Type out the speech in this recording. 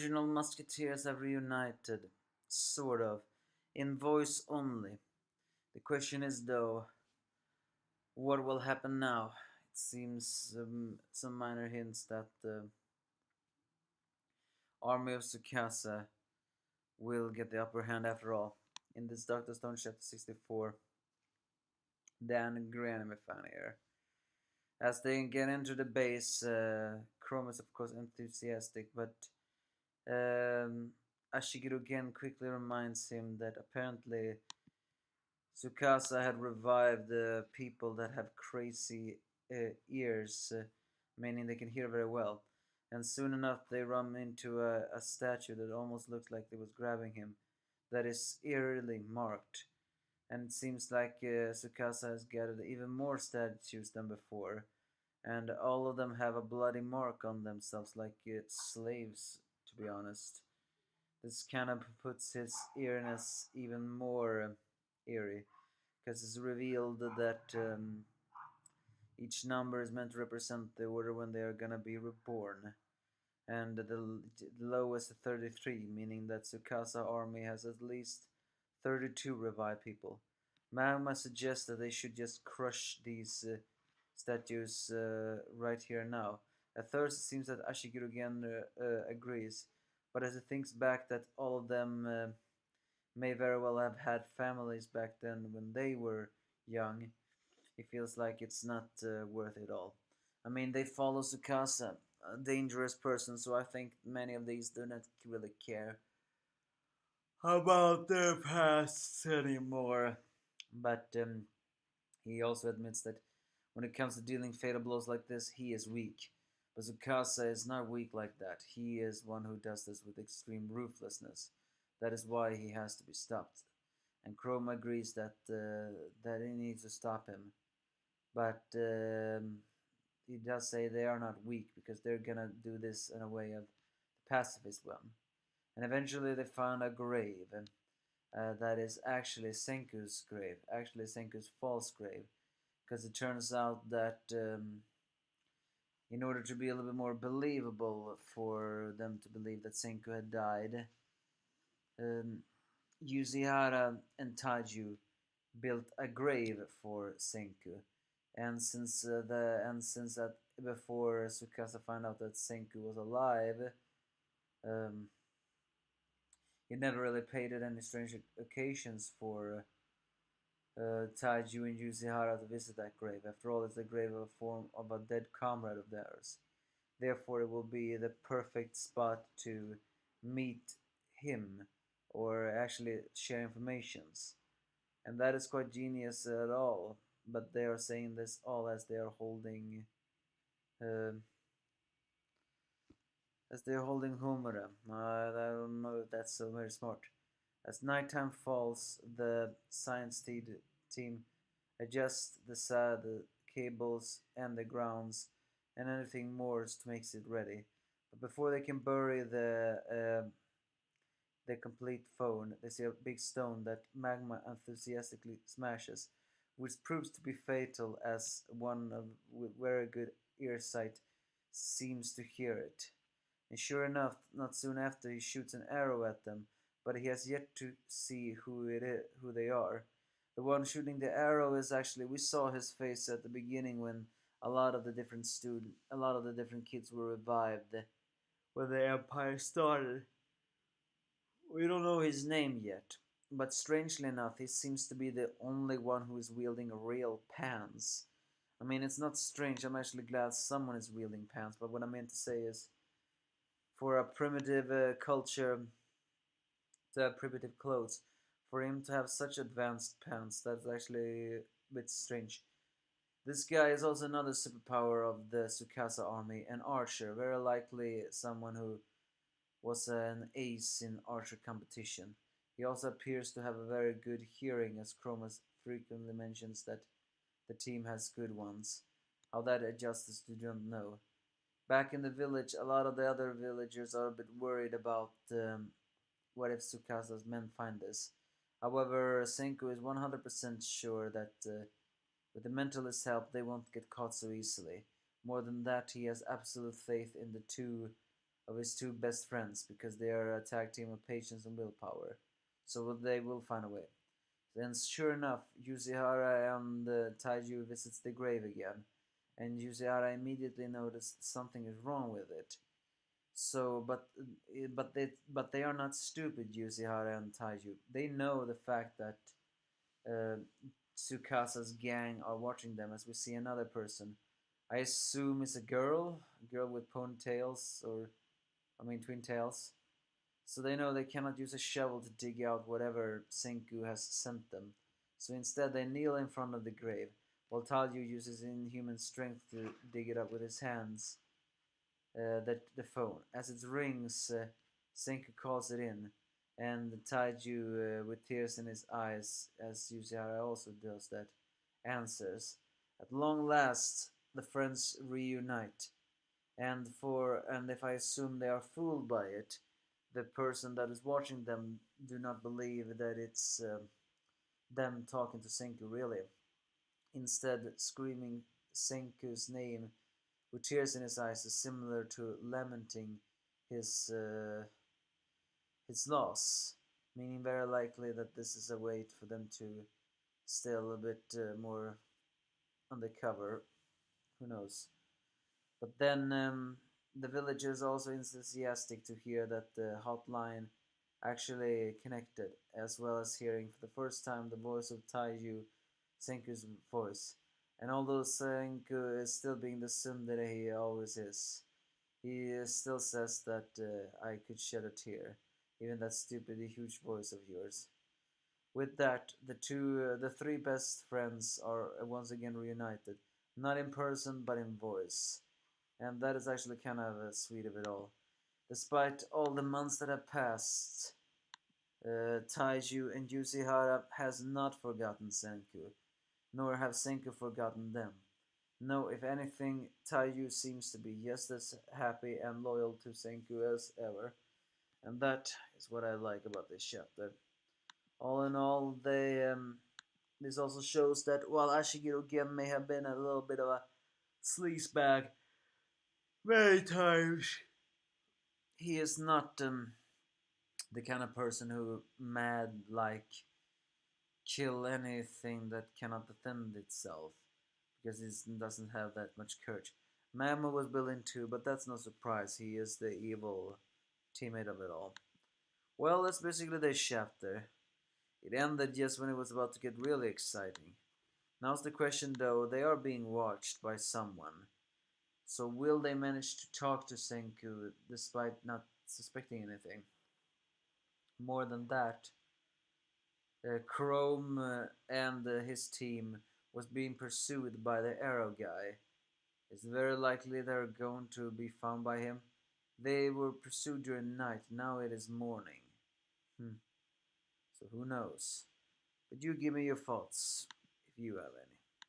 original musketeers have reunited, sort of, in voice only. The question is, though, what will happen now? It seems some minor hints that the army of Tsukasa will get the upper hand after all. In this Doctor Stone chapter 64, Dan and Granny fan here. As they get into the base, Chrome is of course enthusiastic, but Ashigiru again quickly reminds him that apparently Tsukasa had revived the people that have crazy ears, meaning they can hear very well. And soon enough, they run into a statue that almost looks like it was grabbing him, that is eerily marked. And it seems like Tsukasa has gathered even more statues than before, and all of them have a bloody mark on themselves, like slaves, to be honest. This kind of puts his eeriness even more eerie, because it's revealed that each number is meant to represent the order when they are gonna be reborn. And the lowest 33, meaning that Tsukasa army has at least 32 revived people. Magma suggests that they should just crush these statues right here and now. At first, it seems that Ashigiru again agrees, but as he thinks back that all of them may very well have had families back then when they were young, he feels like it's not worth it all. I mean, they follow Tsukasa, a dangerous person, so I think many of these do not really care about their pasts anymore. But he also admits that when it comes to dealing fatal blows like this, he is weak. But Tsukasa is not weak like that. He is one who does this with extreme ruthlessness. That is why he has to be stopped. And Chroma agrees that that he needs to stop him. But he does say they are not weak because they're gonna do this in a way of the pacifist one. And eventually they found a grave that is actually Senku's grave, actually Senku's false grave, because it turns out that in order to be a little bit more believable for them to believe that Senku had died, um, Yuzihara and Taiju built a grave for Senku, and since that before Tsukasa found out that Senku was alive, um, he never really paid it any strange occasions for Taiju and Yuzihara to visit that grave. After all, it's the grave of a form of a dead comrade of theirs. Therefore, it will be the perfect spot to meet him, or actually share informations. And that is quite genius at all. But they are saying this all uh, as they are holding Homura. I don't know if that's so very smart. As nighttime falls, the science team adjusts the cables and the grounds and anything more to make it ready. But before they can bury the complete phone, they see a big stone that Magma enthusiastically smashes, which proves to be fatal as one of with very good earsight seems to hear it. And sure enough, not soon after he shoots an arrow at them, but he has yet to see who they are. The one shooting the arrow is actually, we saw his face at the beginning when a lot of the different kids were revived when the empire started. We don't know his name yet, but strangely enough, he seems to be the only one who is wielding real pants. I mean, it's not strange. I'm actually glad someone is wielding pants, but what I meant to say is, for a primitive culture to have primitive clothes, for him to have such advanced pants, that's actually a bit strange. This guy is also another superpower of the Tsukasa army, an archer, very likely someone who was an ace in archer competition. He also appears to have a very good hearing, as Chromas frequently mentions that the team has good ones. How that adjusts to don't know. Back in the village, a lot of the other villagers are a bit worried about what if Tsukasa's men find this. However, Senku is 100% sure that with the mentalist's help they won't get caught so easily. More than that, he has absolute faith in the two of his two best friends because they are a tag team of patience and willpower. So they will find a way. Then, sure enough, Yuzihara and Taiju visits the grave again, and Yuzihara immediately notices something is wrong with it. So, but they are not stupid, Yuzihara and Taiju. They know the fact that uh, Tsukasa's gang are watching them, as we see another person. I assume is a girl with ponytails, or I mean twin tails. So they know they cannot use a shovel to dig out whatever Senku has sent them. So instead, they kneel in front of the grave, while Taiju uses inhuman strength to dig it up with his hands. The phone. As it rings, Senku calls it in, and Taiju, with tears in his eyes, as Yuzihara also does that, answers. At long last, the friends reunite, and if I assume they are fooled by it, the person that is watching them do not believe that it's them talking to Senku really. Instead, screaming Senku's name with tears in his eyes is similar to lamenting his uh, his loss, meaning very likely that this is a way for them to stay a little bit more undercover. Who knows? But then the villagers is also enthusiastic to hear that the hotline actually connected, as well as hearing for the first time the voice of Taiju, Senku's voice. And although Senku is still being the tsundere he always is, he still says that I could shed a tear, even that stupid huge voice of yours. With that, the three best friends are once again reunited, not in person but in voice, and that is actually kind of sweet of it all. Despite all the months that have passed, Taiju and Yusihara has not forgotten Senku, nor have Senku forgotten them. No, if anything, Taiju seems to be just as happy and loyal to Senku as ever, and that is what I like about this chapter. All in all, this also shows that while Ashiguro Gen may have been a little bit of a sleazebag many times, he is not the kind of person who mad like kill anything that cannot defend itself because he doesn't have that much courage. Mama was willing to, but that's no surprise. He is the evil teammate of it all. Well, that's basically this chapter. It ended just when it was about to get really exciting. Now's the question though, they are being watched by someone. So will they manage to talk to Senku despite not suspecting anything? More than that, Chrome and his team was being pursued by the Arrow guy. It's very likely they're going to be found by him. They were pursued during night, now it is morning. So who knows? But you give me your thoughts, if you have any.